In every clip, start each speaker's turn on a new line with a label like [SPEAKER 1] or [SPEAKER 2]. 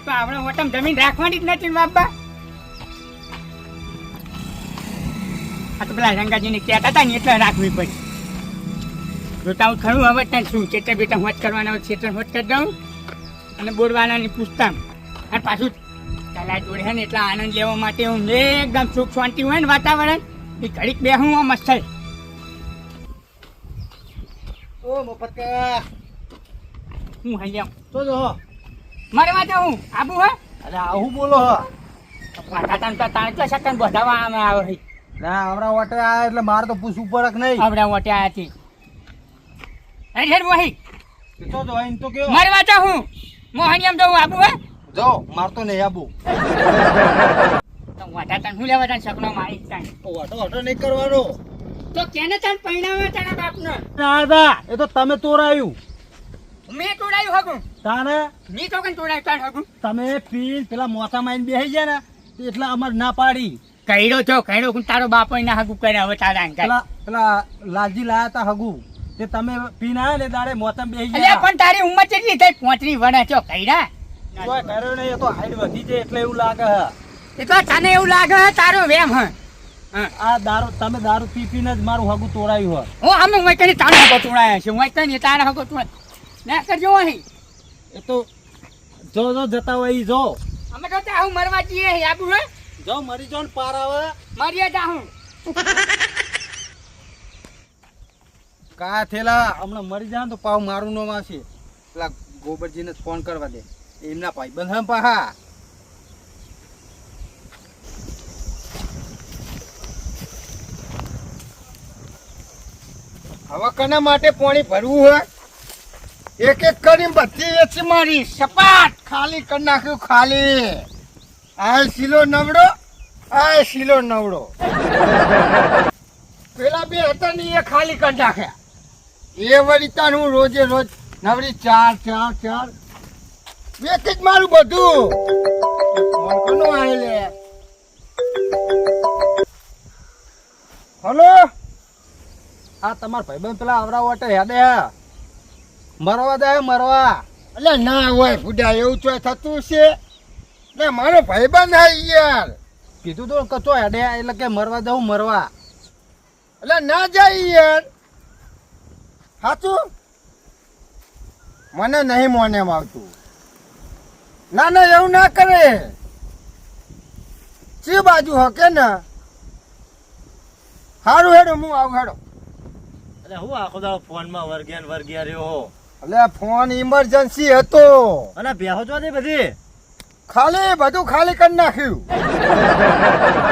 [SPEAKER 1] તો આપણે ઓટમ જમીન રાખવાની જ નથી બાપા. આ તો પેલા રંગાજીને કહેતા હતા ને એટલે રાખવી પડી. જોતા હું ખરું હવે ત્યાં શું ચેટે બેટા હોટ કરવાના હોય ચેટે હોટ કરી દઉં અને બોરવાનાની પૂછતા અને પાછું ચાલા જોડે છે ને એટલા આનંદ લેવા માટે હું એકદમ સુખ શાંતિ હોય ને વાતાવરણ એ ઘડીક બેહું મસ્ત થાય.
[SPEAKER 2] ઓ મફત કા
[SPEAKER 1] હું હાઈ જાઉં
[SPEAKER 2] તો જો
[SPEAKER 1] મારે વાંચે હું આબુ હે
[SPEAKER 2] અરે આવું બોલો હ
[SPEAKER 1] વાતા તો તાણ તો સકન બધાવા આમે આવે છે.
[SPEAKER 2] ના આવડા વાટે આયા એટલે મારે તો પૂછવું પડે કે નહીં
[SPEAKER 1] આવડા વટે આયા છે. અરે હેડ વહી
[SPEAKER 2] તો જો એમ તો કયો
[SPEAKER 1] મારે વાંચે હું મોહનિયમ જવું આબુ હે
[SPEAKER 2] જો માર તો નહીં આબુ
[SPEAKER 1] તો વાટા તને હું લેવા તને સપનો મારી તાણ
[SPEAKER 2] વાટો વાટો નહીં કરવાનો
[SPEAKER 1] તો કેને તને પૈણાવે તારા બાપને
[SPEAKER 2] દાદા એ તો તમે તોરાયું
[SPEAKER 1] મેં તોડાયું હગું
[SPEAKER 2] તાને
[SPEAKER 1] ની તો કઈ તોડાયું તાર હગું
[SPEAKER 2] તમે પીન પેલા મોસા માઈને બેહી ગયા ને એટલે અમાર ના પાડી
[SPEAKER 1] કઈડો છો કઈડો હું તારો બાપો ના હગું કરે હવે તારા અંકા
[SPEAKER 2] પેલા લાલજી લાયા તા હગુ તે તમે પીન આયા ને દાડે મોસમ બેહી
[SPEAKER 1] અલ્યા
[SPEAKER 2] ગયા
[SPEAKER 1] પણ તારી ઉંમર કેટલી થઈ 35 વર્ષ છો કઈડા
[SPEAKER 2] કોઈ કર્યો નહીં એ તો હાઈટ વધી છે એટલે એવું લાગે હ
[SPEAKER 1] એ તો તને એવું લાગે હે તારો વેમ હે
[SPEAKER 2] આ દારૂ તમે દારૂ પી પીને જ મારું હગું તોડાયું હોય
[SPEAKER 1] હું અમે હું કઈ તારો હગો તોડાયા છે હું કઈ તારા હગો તોડ ના કરજો અહીં
[SPEAKER 2] એ તો જો જો જતા હોય ઈ જો
[SPEAKER 1] અમે તો હું મરવા જઈએ આબુ હે
[SPEAKER 2] જો મરી જો ને પાર આવે
[SPEAKER 1] મરીએ જાહું
[SPEAKER 2] કા થેલા હમણાં મરી જાય ને તો પાવ મારું નામ આવશે પેલા ગોબરજીને ફોન કરવા દે એમના ભાઈ બંધ હમ પાહા
[SPEAKER 3] હવે કના માટે પાણી ભરવું હોય એક એક કરીને બધી વેચી મારી સપાટ ખાલી કરી નાખ્યું ખાલી આ શીલો નવડો આ શીલો નવડો પેલા બે હતા ને એ ખાલી કરી નાખ્યા એ વળી તાન હું રોજે રોજ નવડી ચાર ચાર ચાર વેચી જ મારું બધું ફોન કોનો આવે લે હલો
[SPEAKER 2] આ તમાર ભાઈબંધ પેલા આવરા વાટે હેડે મરવા દે મરવા
[SPEAKER 3] એટલે ના હોય ફૂડા એવું તો થતું છે ને મારો ભાઈબંધ આવી યાર
[SPEAKER 2] કીધું તો કચો હેડે એટલે કે મરવા દઉં મરવા
[SPEAKER 3] એટલે ના જાય યાર સાચું મને નહીં મોને આવતું ના ના એવું ના કરે ચી બાજુ હકે ને સારું હેડો હું આવું હેડો
[SPEAKER 2] એટલે હું આખો દાડો ફોનમાં વર્ગ્યા રહ્યો
[SPEAKER 3] એટલે ફોન ઇમરજન્સી હતો
[SPEAKER 2] અને બેહો જો દે બધી
[SPEAKER 3] ખાલી બધું ખાલી કરી નાખ્યું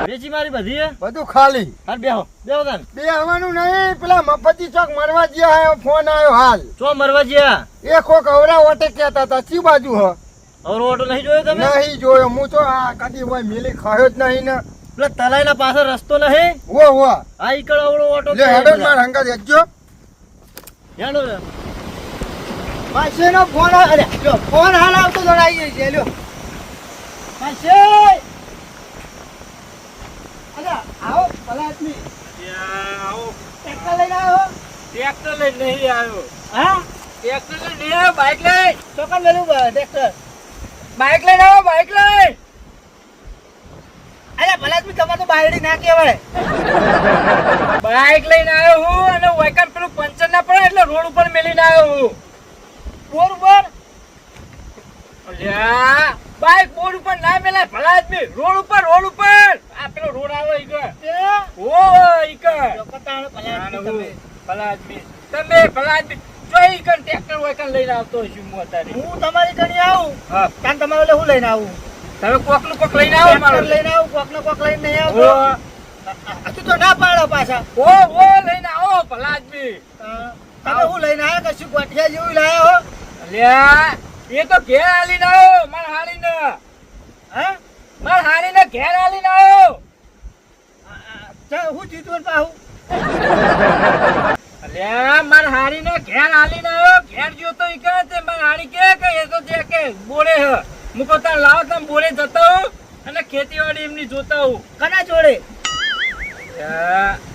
[SPEAKER 2] વેચી મારી બધી
[SPEAKER 3] બધું ખાલી
[SPEAKER 2] હાલ બેહો તન
[SPEAKER 3] બે આવવાનું નહીં પેલા મફતી ચોક મરવા ગયા હે ફોન આવ્યો હાલ
[SPEAKER 2] ચો મરવા જ્યા
[SPEAKER 3] એ કોક અવરા ઓટે કહેતા હતા ચી બાજુ હ
[SPEAKER 2] અવરો ઓટો નહીં જોયો તમે
[SPEAKER 3] નહીં જોયો હું તો આ કદી હોય મેલી ખાયો જ નહીં ને
[SPEAKER 2] પેલા તલાઈના પાછળ રસ્તો નહીં
[SPEAKER 3] વો વો
[SPEAKER 2] આ ઈકડ અવરો ઓટો
[SPEAKER 3] લે હેડો માર હંગા દેજો
[SPEAKER 2] હેડો રે
[SPEAKER 3] પાછેનો ફોન અરે લ્યો ફોન હાલ આવતો જણાઈ ગઈ છે લ્યો પાછે અરે આવો ભલા આદમી
[SPEAKER 2] આવો
[SPEAKER 3] ટ્રેક્ટર લઈને આવ્યો
[SPEAKER 2] ટ્રેક્ટર લઈ નહીં આવ્યો
[SPEAKER 3] હા
[SPEAKER 2] ટ્રેક્ટર લઈ નહીં આવ્યો બાઈક લઈ
[SPEAKER 3] ચોકન મેલું ટ્રેક્ટર બાઇક લઈને આવો બાઇક લઈ અરે ભલા આદમી તમારે તો બાયડી ના કહેવાય
[SPEAKER 2] બાઈક લઈને આવ્યો હું અને વાયકન પેલું પંચર ના પડે એટલે રોડ ઉપર મેલીને આવ્યો હું
[SPEAKER 3] બોર ઉપર
[SPEAKER 2] અલ્યા બાઈક બોર્ડ ઉપર ના મેલાય ભલા આદમી રોડ ઉપર આ પેલો રોડ આવે ઈ કે ઓ ઈ કે
[SPEAKER 3] પતાણો ભલા આદમી
[SPEAKER 2] ભલા આદમી તમે ભલા આદમી જો ઈ કન ટ્રેક્ટર વાયકન લઈને આવતો છું હું અત્યારે
[SPEAKER 3] હું તમારી કણી આવું
[SPEAKER 2] હા
[SPEAKER 3] કાન તમારે એટલે હું લઈને આવું
[SPEAKER 2] તમે કોક નું કોક લઈને આવો મારો
[SPEAKER 3] લઈને આવું કોક ને કોક લઈને નહીં આવતો તું તો ના પાડો પાછા
[SPEAKER 2] ઓ લઈને આવો ભલા આદમી
[SPEAKER 3] તમે હું લઈને આવ્યા કશું ગોઠિયા જેવું લાયા હો
[SPEAKER 2] અલ્યા એ તો ઘેર આલીને આવ્યો માર હારીને
[SPEAKER 3] હા
[SPEAKER 2] માર હારીને ઘેર આલીને આવ્યો
[SPEAKER 3] હું જીતું પાહું
[SPEAKER 2] અલ્યા માર હારીને ઘેર આલીને આવ્યો ઘેર જોતો ઈ કહે તે માર હારી કે એ તો જે કે બોરે હ મુકો તાર લાવ તમ બોરે જતો હું અને ખેતીવાડી એમની જોતો હું
[SPEAKER 3] કના જોડે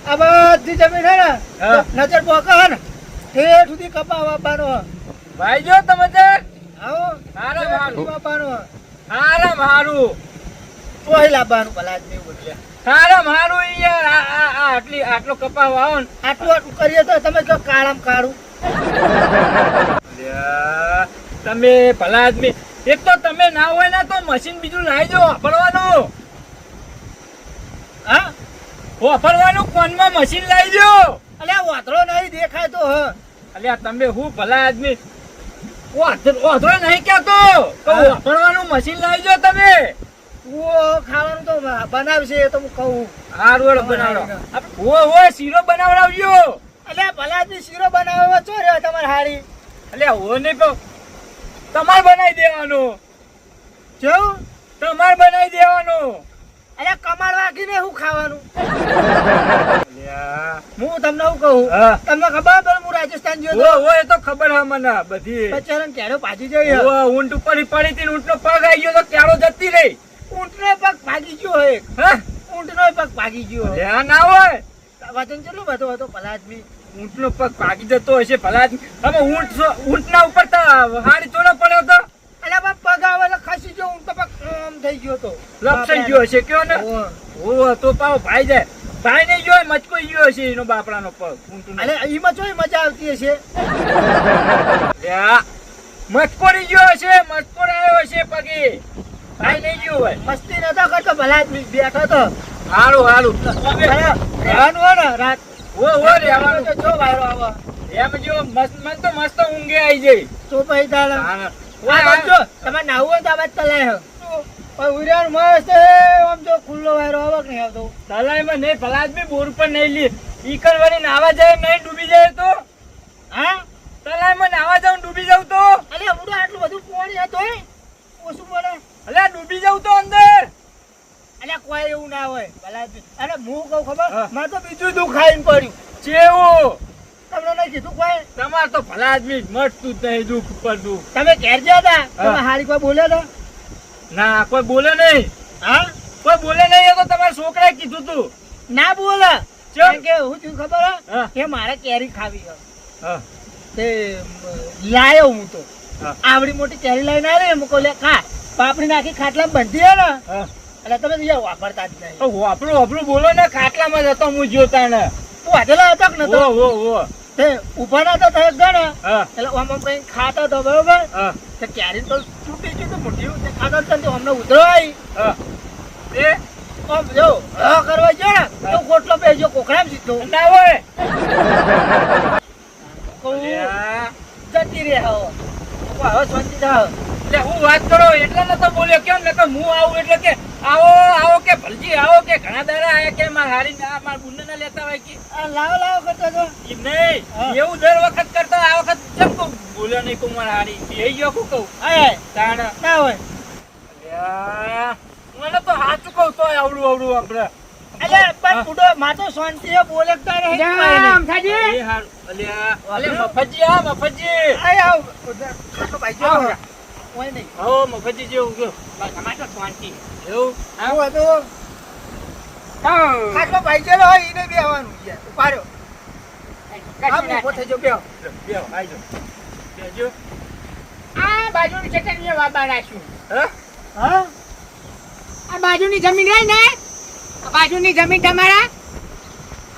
[SPEAKER 3] આ બધી જમીન હે ને
[SPEAKER 2] હા.
[SPEAKER 3] નજર પોકા હે ને ઠેઠ સુધી કપા વાપવાનો
[SPEAKER 2] ભાઈ જો તમે તે
[SPEAKER 3] આવો
[SPEAKER 2] હારે
[SPEAKER 3] ઠેઠ
[SPEAKER 2] હારું.
[SPEAKER 3] સુધી વાપવાનો
[SPEAKER 2] હારામ હારું
[SPEAKER 3] તોય લાવવાનું ભલા આદમી બોલ્યા.
[SPEAKER 2] હારામ હારું યાર આટલો કપા વાવો ને
[SPEAKER 3] આટલું કરીએ તો તમે જો કાળામ કાળું.
[SPEAKER 2] અલ્યા, તમે ભલા આદમી એક તો તમે ના હોય ને તો મશીન બીજું લાવી દો વાપરવાનું.
[SPEAKER 3] હા
[SPEAKER 2] વાપરવાનું કોનમાં મશીન લાવી દો.
[SPEAKER 3] અલ્યા વાતરો નહીં દેખાય તો હ.
[SPEAKER 2] અલ્યા તમે હું ભલા આદમી વાંધો નહીં કહેતો તો વાપરવાનું મશીન લાવી દો તમે.
[SPEAKER 3] ખાવાનું તો બનાવશે એ તો હું કહું.
[SPEAKER 2] હારું વાળો બનાવડો શીરો બનાવડાવજો.
[SPEAKER 3] અલ્યા ભલા આદમી શીરો બનાવવા ચો રહ્યો તમારે હારી.
[SPEAKER 2] અલ્યા હો નહીં કહું તમારે બનાવી દેવાનું.
[SPEAKER 3] જો
[SPEAKER 2] તમારે બનાવી દેવાનું.
[SPEAKER 3] અલ્યા કમાડ વાગીને શું ખાવાનું?
[SPEAKER 2] અલ્યા
[SPEAKER 3] હું તમને શું કહું,
[SPEAKER 2] હા.
[SPEAKER 3] તમને ખબર પડે હું રાજસ્થાન ગયો તો
[SPEAKER 2] એ તો ખબર હે મને બધી.
[SPEAKER 3] બચારાને કેળો ભાજી જઈ
[SPEAKER 2] ઊંટ ઉપર પડી હતી ઊંટ નો પગ આવી ગયો તો ક્યારો જતી રહી.
[SPEAKER 3] ઊંટનો પગ ભાગી ગયો હોય.
[SPEAKER 2] હા
[SPEAKER 3] ઊંટનો પગ ભાગી ગયો હોય.
[SPEAKER 2] અલ્યા ના હોય
[SPEAKER 3] વજન કેટલું બધો હતો ભલા આદમી?
[SPEAKER 2] ઊંટ નો પગ ભાગી જતો હશે ભલા આદમી. હવે ઊંટ ના ઉપર હાડી ચોનો પડ્યો તો
[SPEAKER 3] અલ્યા બાપ પગ આવે એટલે ખસી ગયો. ઊંટ પગ આમ થઈ ગયો તો
[SPEAKER 2] લપસાઈ ગયો હશે કયો ને.
[SPEAKER 3] ઓહ.
[SPEAKER 2] ઓ તો પાવ ભાઈ જાય ભાઈ નહીં ગયો મચકોઈ ગયો હશે એનો બાપડાનો પગ ઊંટનો.
[SPEAKER 3] અલ્યા એમાં ચોય મજા આવતી હશે.
[SPEAKER 2] અલ્યા, મચકોરી ગયો હશે મચકોર આવ્યો હશે પગે ભાઈ નહીં ગયો હોય.
[SPEAKER 3] મસ્તી નતો કરતો ભલા આદમી, બેઠો તો
[SPEAKER 2] હારું હારું
[SPEAKER 3] રહેવાનું હોય ને રાત
[SPEAKER 2] રહેવાનું
[SPEAKER 3] તો જો વાયરો આવે
[SPEAKER 2] એમ જો મસ્ત મન તો મસ્ત ઊંઘે આવી જાય.
[SPEAKER 3] તો પછી તારે
[SPEAKER 2] હા.
[SPEAKER 3] આ બાજુ જો, તમારે નાહવું હોય તો આ બાજુ તલાય હ. પણ ઉર્યાણ મસ્ત આમ જો ખુલ્લો વાયરો આવે કે નહીં આવતો?
[SPEAKER 2] તલાઈમાં નહીં ભલા આદમી બોર પર નહીં લી ઈકર વળી નાવા જાય નહીં ડૂબી જાય તો.
[SPEAKER 3] હા
[SPEAKER 2] તલાઈમાં નાવા જાઉં ડૂબી જાઉં તો.
[SPEAKER 3] અરે ઉડો આટલું બધું પાણી હતું ઓછું બોલે.
[SPEAKER 2] અલ્યા ડૂબી જાઉં તો અંદર.
[SPEAKER 3] અલ્યા કોઈ એવું ના હોય ભલા આદમી. અરે હું કહું ખબર,
[SPEAKER 2] હા.
[SPEAKER 3] મારે તો બીજું દુઃખ ખાઈને પડ્યું.
[SPEAKER 2] ચેવું
[SPEAKER 3] તમને નહીં કીધું કોઈ?
[SPEAKER 2] તમાર તો ભલા આદમી મળતું જ નહીં દુઃખ પર દુઃખ.
[SPEAKER 3] તમે ઘેર ગયા હતા તમે
[SPEAKER 2] હા.
[SPEAKER 3] હારી કોઈ બોલ્યા હતા?
[SPEAKER 2] ના કોઈ બોલે નહીં.
[SPEAKER 3] હા
[SPEAKER 2] કોઈ બોલે નહીં એ તો તમારા છોકરાએ કીધું તું.
[SPEAKER 3] ના બોલે.
[SPEAKER 2] ચમ?
[SPEAKER 3] કારણ કે હું થયું ખબર હે?
[SPEAKER 2] હા.
[SPEAKER 3] કે મારે કેરી ખાવી છે.
[SPEAKER 2] હા
[SPEAKER 3] તે લાયો હું તો
[SPEAKER 2] હા.
[SPEAKER 3] આવડી મોટી કેરી લઈને આવી ને કહું લે ખા. પાપડી નાખી ખાટલામાં બંધી હે ને
[SPEAKER 2] હા.
[SPEAKER 3] એટલે તમે તો યાર વાપરતા જ નહીં.
[SPEAKER 2] વાપરું બોલો ને ખાટલામાં જતો હું જોતા ને.
[SPEAKER 3] તું વાંધેલો હતો કે નતો?
[SPEAKER 2] ઓ
[SPEAKER 3] તે ઉભા ના તો થઈ ગયો
[SPEAKER 2] હા
[SPEAKER 3] એટલે આમ આમ કઈ ખાતો હતો બરોબર.
[SPEAKER 2] હા
[SPEAKER 3] તે કેરી તો તૂટી ગયું તો મોટી તે ખાતો હતો ને તો અમને ઉધરો આવી.
[SPEAKER 2] હા એ
[SPEAKER 3] આમ જો હા કરવા ગયો ને તો ગોટલો બેસ્યો કોકડામાં સીધો.
[SPEAKER 2] ના હોય.
[SPEAKER 3] કહું,
[SPEAKER 2] અલ્યા,
[SPEAKER 3] જતી રે હવે હવે શાંતિ થાવ.
[SPEAKER 2] એટલે હું વાત કરો એટલે નતો બોલ્યો કેમ ને કે હું આવું એટલે કે આવો કે ભલજી આવો કે ઘણા દાડા આયા કે માર હારી માર બુન્ને ના લેતા હોય કે
[SPEAKER 3] આ લાવો કરતો હતો.
[SPEAKER 2] એમ નહીં
[SPEAKER 3] હા.
[SPEAKER 2] એવું દર વખત કરતા આ વખત કેમ કહું બોલ્યો નહીં કહું માર હારી એ ગયો કહું
[SPEAKER 3] આય
[SPEAKER 2] તાણ
[SPEAKER 3] ના હોય.
[SPEAKER 2] અલ્યા, મને તો સાચું કહું તોય આવડું આપણે
[SPEAKER 3] અલ્યા પણ બુડો માં તો શાંતિએ બોલે જ તારે હેડ પાડે.
[SPEAKER 1] થાજી
[SPEAKER 2] એ હારું. અલ્યા મફતજી
[SPEAKER 3] આય આવ કાકો ભાઈ જો
[SPEAKER 1] આવો.
[SPEAKER 3] કોઈ નહીં.
[SPEAKER 2] હો મફતજી જેવું ગયો
[SPEAKER 1] તમારે તો શાંતિ.
[SPEAKER 2] એવું
[SPEAKER 3] આવું હતું કાકો ભાઈ જેલો હોય એને બેહવાનું છે. ઉપાડ્યો આમ ઊભો થઈ જાઓ, બેહો.
[SPEAKER 2] બેહો આવજો બેજો
[SPEAKER 1] આ બાજુની ચટણીએ વાબા રાખ્યું.
[SPEAKER 2] હા
[SPEAKER 3] હા
[SPEAKER 1] આ બાજુની જમીન રહી ને આ બાજુની જમીન તમારા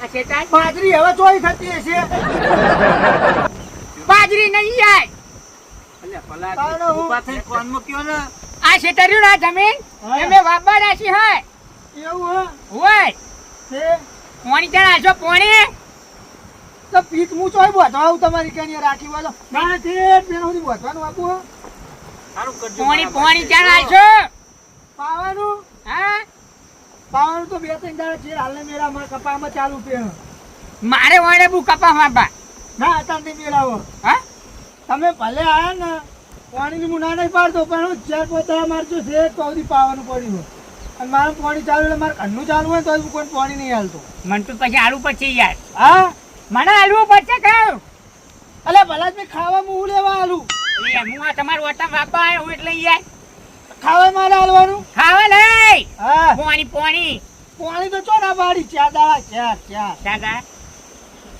[SPEAKER 1] આ શેતાન
[SPEAKER 3] બાજરી હવે ચોઈ થતી હશે.
[SPEAKER 1] બાજરી નહીં જાય.
[SPEAKER 2] અલ્યા ભલા
[SPEAKER 3] તાણે હું-
[SPEAKER 2] ઊભા થઈ કોનમાં કયો ને
[SPEAKER 1] આ શેતર્યું ના જમીન
[SPEAKER 3] હા.
[SPEAKER 1] એમે વાબા રાશી હોય
[SPEAKER 3] એવું હે?
[SPEAKER 1] હોય
[SPEAKER 3] તે
[SPEAKER 1] પોણી ત્યાં આશો પોણી
[SPEAKER 3] તો પીઠ હું ચોઈ બોધવા આવું તમારી કઈ રાખી વાળો ના તે પેલા સુધી બોધવાનું આપું હે.
[SPEAKER 2] સારું કરજો
[SPEAKER 1] પોણી ત્યાં આશો
[SPEAKER 3] પાવાનું
[SPEAKER 1] હા
[SPEAKER 3] પાવાનું તો 2-3 દાડા છે હાલને મેરા માં કપામાં ચાલુ પે હે.
[SPEAKER 1] મારે વડે બુ કપા વાબા
[SPEAKER 3] ના અત્યારથી મેળાવો
[SPEAKER 1] હા
[SPEAKER 3] તમે ભલે આયા ને પાણીની હું ના નહીં પાડતો પણ હું ચાર પોતા મારજો છે તો સુધી પાવાનું પડ્યું અને મારું પાણી ચાલુ એટલે મારે ઘરનું ચાલુ હોય તો હું કોઈ પાણી નહીં હાલતો.
[SPEAKER 1] મન તો પછી આલુ પડશે યાર
[SPEAKER 3] હા
[SPEAKER 1] મને આલવું પડશે ખાવ
[SPEAKER 3] અલે ભલા જ મેં ખાવા હું લેવા હાલું
[SPEAKER 1] હું આ તમારું ઓટા વાપા આવ્યો હું એટલે યાર
[SPEAKER 3] ખાવા મારે હાલવાનું.
[SPEAKER 1] ખાવા લઈ
[SPEAKER 3] હા
[SPEAKER 1] પોણી પોણી
[SPEAKER 3] પાણી તો ચો ના પાડી 4 દાડા 4
[SPEAKER 1] દાદા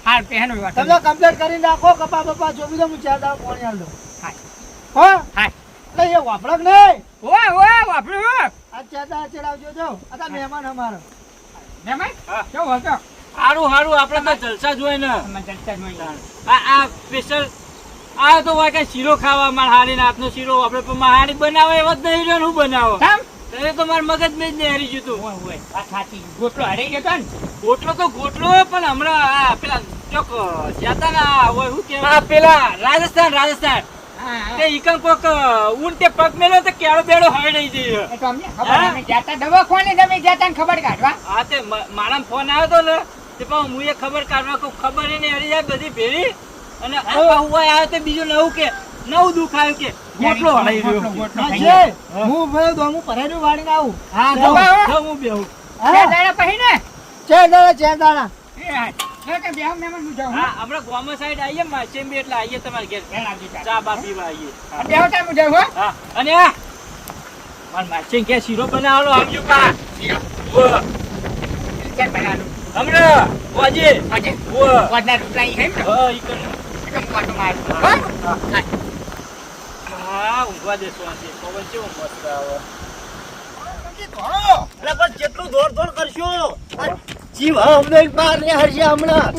[SPEAKER 1] હાલ પહેનો
[SPEAKER 3] તમે કમ્પ્લીટ કરીને રાખો કપા બપા જો બીજો હું 4 દાડા પાણી હાલ દઉં.
[SPEAKER 1] હા
[SPEAKER 3] હો
[SPEAKER 1] હા
[SPEAKER 3] એટલે એ વાપરક નહીં
[SPEAKER 1] ઓય વાપરું
[SPEAKER 3] આ ચેતા ચડાવજો જો આ મહેમાન અમારો
[SPEAKER 1] મેમાઈ
[SPEAKER 2] હા.
[SPEAKER 1] કેવો હતો
[SPEAKER 2] હારું આપણે તો જલસા જોઈ ને
[SPEAKER 1] અમે જલસા જોઈ
[SPEAKER 2] આ સ્પેશિયલ આ તો હોય કે શીરો ખાવા માર હારીને હાથનો શીરો આપણે પણ માર હારી બનાવે એવો જ નહીં રહ્યો હું બનાવો
[SPEAKER 1] કેમ
[SPEAKER 2] એ તો માર મગજ મેં જ નહીં હારી ગયું તું
[SPEAKER 1] ઓય આ સાચી ગોટલો હરી ગયો તો ને
[SPEAKER 2] ગોટલો તો ગોટલો પણ હમણાં આ પેલા ચોક જતા ને હોય શું કહેવાય આ પેલા રાજસ્થાન
[SPEAKER 1] હા
[SPEAKER 2] તે ઈકન કોક ઊંટ તે પગ મેલ્યો તો કેળો બેડો હવે નહીં જઈએ
[SPEAKER 1] એ તો અમને ખબર અમે જાતા દવાખાને તમે જાતા ને ખબર કાઢવા
[SPEAKER 2] હા તે મારા ફોન આવ્યો તો ને તે પણ હું એ ખબર કાઢવા કોઈ ખબર ય નહીં હરી જાય બધી ભેરી અને આ પાછું હોય આવ્યો તે બીજું નવું કે નવું દુઃખ આવ્યું કે ગોટલો હલાઈ રહ્યો
[SPEAKER 1] ગોટલો
[SPEAKER 3] હા,
[SPEAKER 1] ખાઈ
[SPEAKER 3] છે.
[SPEAKER 1] ગયો.
[SPEAKER 3] હું ભાઈ દોમું પરાડ્યું વાળીને આવું
[SPEAKER 1] હા
[SPEAKER 3] જાઓ.
[SPEAKER 1] દવા
[SPEAKER 2] જો હું બેહું
[SPEAKER 1] બે દાડા પછી ને
[SPEAKER 3] ચાર દાડા
[SPEAKER 1] એ હા કે બે મહેમાન હું જાઉં
[SPEAKER 2] હા હમણાં ગોમા સાઈડ આવીએ માચેમ્બી એટલે આવીએ તમારે ઘેર ચા બા પીવા આવીએ
[SPEAKER 1] બે ટાઈમ હું જાઉં હો
[SPEAKER 2] હા અને આ માર માચેમ કે શીરો બનાવવાનો આવજો પા
[SPEAKER 1] ચાલ બનાવું
[SPEAKER 2] હમણાં વાજે
[SPEAKER 1] આજે
[SPEAKER 2] ઓ
[SPEAKER 1] વાદના રોટલા ઈ ખાઈ ને
[SPEAKER 2] હા ઈકન
[SPEAKER 1] એકદમ મોટો માર
[SPEAKER 2] હા ઊંઘવા દેશો આજે પવન કેવો મસ્ત આવે
[SPEAKER 3] એટલે પણ કેટલું દોડ કરશો જીવ અમને બહાર ને હરશે હમણાં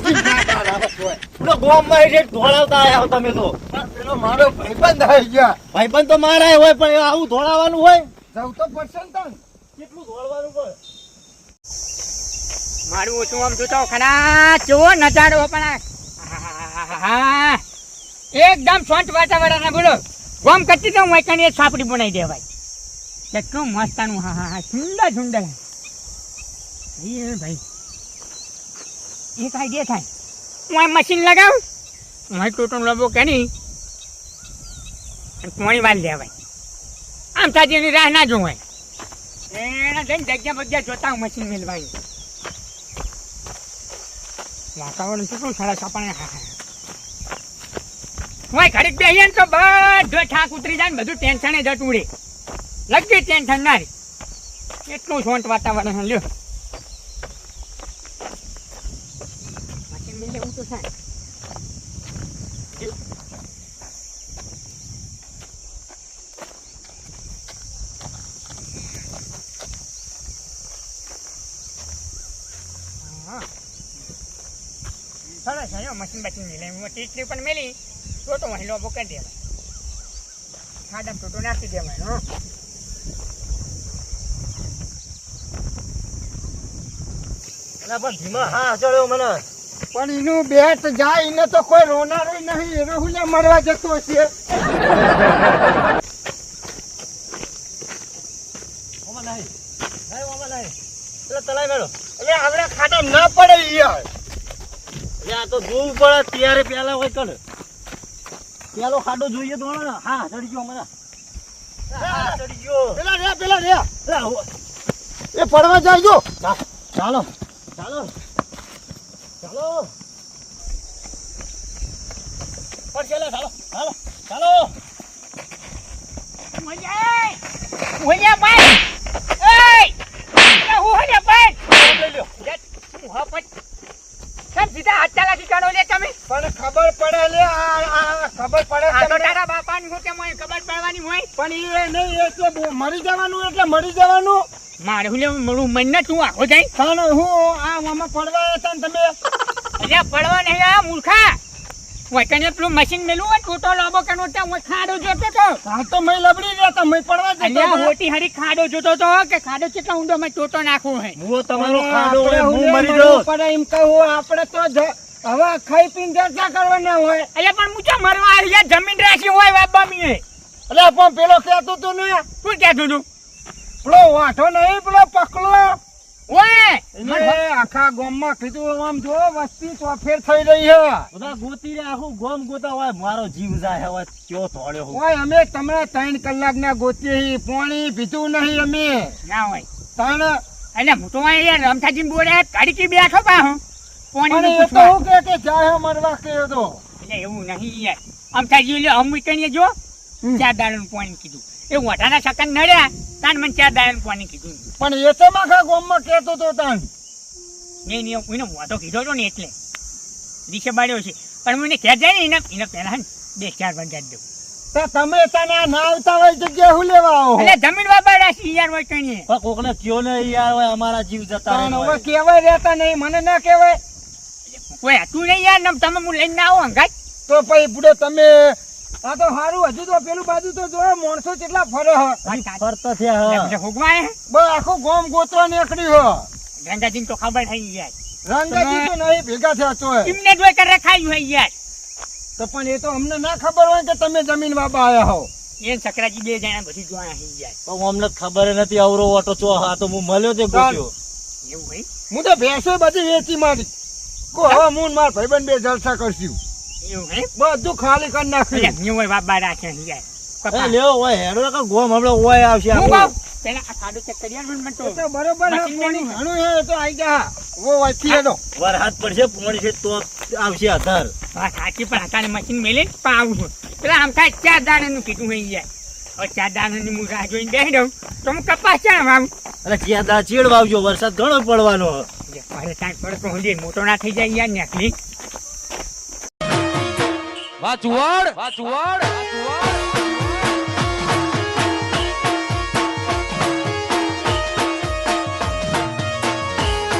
[SPEAKER 3] પેલો ગોમમાં એટલે ધોળાવતા આયા હો તમે તો પેલો મારો ભાઈબંધ આવી ગયા ભાઈબંધ તો મારા હોય પણ આવું ધોળાવાનું હોય જવું તો પડશે ને તને કેટલું ધોળવાનું પડે
[SPEAKER 1] મારું ઓછું આમ જોતો ખરા કેવો નજારો પણ આહાહાહા. એકદમ શાંત વાતાવરણ બોલો ગોમ કરતી તો હું કઈ સાપડી બનાવી દેવાય કેટલું મસ્તાનું હા સુંદર સુંદર એ ભાઈ એક આઈડિયા થાય હું આ મશીન લગાવ હું ટોટો લબો કરી પોણી વાર લેવાય આમ સાજીની રાહ ના જોવાય એના જઈને જગ્યા બગ્યા જોતા હું મશીન મેળવાયું વાતાવરણ કેટલું સરસ આપણને હું ઘડીક બેહીએ ને તો બધો ઠાક ઉતરી જાય ને બધું ટેન્શન જતું ઉડે લગી ટેન્શન ના રે એટલું શાંત વાતાવરણ લ્યો મશીન બી લેવું તો થાય સરસ આવ્યો મશીન બચીન મેલે હું ટીચરી પણ મેલી ટોટો અહીં લોબો કરી દેવાય ખાડા ટોટો નાખી દેવાય હો
[SPEAKER 3] પણ ધીમા હા ચડ્યો મને પણ એનું બેટ જાય એને તો કોઈ રોનારો નહીં એ રોહુલે મળવા જતો છે આપણે ખાટા ના પડે યાર આ તો જોવું પડે ત્યારે પેલા હોય કર પેલો ખાડો જોઈએ તો હા ચડી ગયો મને ચડી ગયો પેલા રે એ પડવા જાય જો ચાલો ચાલો ચાલો પડશે ચાલો ચાલો ચાલો
[SPEAKER 1] ઓયા ભાઈ એ હું હે ભાઈ
[SPEAKER 3] લઈ લ્યો
[SPEAKER 1] હું હા ભાઈ કેમ સીધા હાથ ચાલાકી કરો લે તમે
[SPEAKER 3] પણ ખબર પડે લે આ ખબર પડે
[SPEAKER 1] આ તો
[SPEAKER 3] તમને.
[SPEAKER 1] તારા બાપાની હું કેમ હોય ખબર પડવાની હોય
[SPEAKER 3] પણ એ નહીં એટલે મરી જવાનું એટલે મરી જવાનું
[SPEAKER 1] મારે હું લેવું મારું મન ન તું આખો જાય
[SPEAKER 3] કારણ હું આ આમાં પડવા હતા ને તમે
[SPEAKER 1] અલ્યા પડવા નહીં આ મૂર્ખા ઓય કને પેલું મશીન મેલું હોય ટોટો લાંબો કનો ત્યાં ઓય ખાડો જોતો તો
[SPEAKER 3] હા તો મેં લબડી ગયા તા મેં પડવા જતો
[SPEAKER 1] અલ્યા
[SPEAKER 3] હતો.
[SPEAKER 1] હોટી હરી ખાડો જોતો તો કે ખાડો કેટલા ઊંડો મેં ટોટો નાખવો હે
[SPEAKER 3] હું તમારો ખાડો હોય હું મરી જાઉં પણ એમ કહું આપણે તો હવે ખાઈ પીને ચર્ચા કરવાના હોય
[SPEAKER 1] અલ્યા પણ મૂચો મરવા આવી યાર જમીન રાખી હોય બાબા મીએ
[SPEAKER 3] એટલે પણ પેલો કહેતો તો ને
[SPEAKER 1] શું કહેતું તું
[SPEAKER 3] પેલો વાંઠો નહીં પેલો પકલો
[SPEAKER 1] ઓય
[SPEAKER 3] એને આખા ગામમાં કીધું આમ જો વસ્તી ચોફેર થઈ રહી છે બધા ગોતી રે આખું ગામ ગોતા હોય મારો જીવ જાય હવે ક્યો તોડ્યો હોય અમે તમને 3 કલાકના ગોતી પાણી પીધું નહીં અમે
[SPEAKER 1] ના હોય
[SPEAKER 3] ત્રણ
[SPEAKER 1] અલ્યા હું તો યાર રમતાજી બોલે કડીકી બેઠો પા હું
[SPEAKER 3] પણ
[SPEAKER 1] પોણી
[SPEAKER 3] એ તો હું કે જાય મરવા કયો તો
[SPEAKER 1] એટલે એવું નહીં યાર રમતાજી એટલે અમ મીટણીએ જો 4 દાડાનું પાણી કીધું એ વટાના સકન નડ્યા તાન મને 4 દાડાનું પાણી કીધું
[SPEAKER 3] પણ એ તો આખા ગામમાં કહેતો તો તાન
[SPEAKER 1] મેં એને વાતો કીધો હતો ને એટલે રીસે બાળ્યો છે પણ મને ઘેર જાય ને એને પહેલા ને 2-4 વાર જાત દઉં
[SPEAKER 3] તો તમે તને ના આવતા હોય જગ્યાએ હું લેવા આવો
[SPEAKER 1] એટલે જમીન વાપરવા છે યાર હોય કઈ
[SPEAKER 2] પણ કોકને કયો ને યાર હવે અમારા જીવ જતા રહે
[SPEAKER 3] હવે
[SPEAKER 2] હોય.
[SPEAKER 3] કહેવાય રહેતા નહીં મને ના કહેવાય
[SPEAKER 1] કોઈ હતું નહીં યાર ને તમે હું લઈને ના આવો અંગાત
[SPEAKER 3] તો પછી બુડો તમે આ તો સારું હજુ તો પેલું બાજુ તો જો માણસો કેટલા ફરે હ
[SPEAKER 2] ફરતા થયા હા.
[SPEAKER 1] ભોગવાય
[SPEAKER 3] બસ આખું ગોમ ગોતવા નીકળ્યું હ
[SPEAKER 1] ગંગાજી તો ખબર થઈ યાર
[SPEAKER 3] રંગાજી તો નહીં ભેગા થયા તોય
[SPEAKER 1] એમને જોઈ કરે ખાઈ હોય યાર
[SPEAKER 3] તો પણ એ તો અમને ના ખબર હોય કે તમે જમીન વાપા આયા હો
[SPEAKER 1] એ સકરાજી બે જણા બધી જોયા થઈ યાર
[SPEAKER 2] પણ અમને ખબર નથી અવરો ઓટો ચો હા તો હું મળ્યો તે ગોત્યો.
[SPEAKER 1] એવું ભાઈ
[SPEAKER 3] હું તો ભેંસો બધી વેચી મારી કો હવે હું માર ભાઈબંધ બે જલસા કરશું
[SPEAKER 1] એવું ભાઈ
[SPEAKER 3] બધું ખાલી કરી નાખ્યું
[SPEAKER 1] એટલે હોય બાબા રાખે યાર
[SPEAKER 2] એ
[SPEAKER 1] કપા.
[SPEAKER 2] લેવો હોય હેડો કે ગોમ હમણાં ઓય આવશે
[SPEAKER 1] હું
[SPEAKER 2] આપણું.
[SPEAKER 1] કહું પેલા આ ખાડો ચેક કરી આલો ને મને તો.
[SPEAKER 3] એ તો બરોબર હે
[SPEAKER 1] મશીન
[SPEAKER 3] પાણી
[SPEAKER 1] મેળવું.
[SPEAKER 3] ઘણું હે એ તો આઈ ગયા વો વાથી એનો
[SPEAKER 2] વરસાદ પડશે પોણી છે તો આવશે આધાર.
[SPEAKER 1] હા સાચી પણ હતા મશીન મેલે પણ આવું છું પેલા આમ થાય 4 દાણાનું કીધું હોય યાર હવે 4 દાણાની હું રાહ જોઈને બેસી દઉં તો હું કપાસ ચાણ વાવું
[SPEAKER 2] એટલે ચેદા ચીડ વાવજો વરસાદ ઘણો પડવાનો હે.
[SPEAKER 1] મારે ત્યાં થોડોક ઊંડી મોટો ના થઈ જાય યાર નેકલી
[SPEAKER 4] વાચુવાડ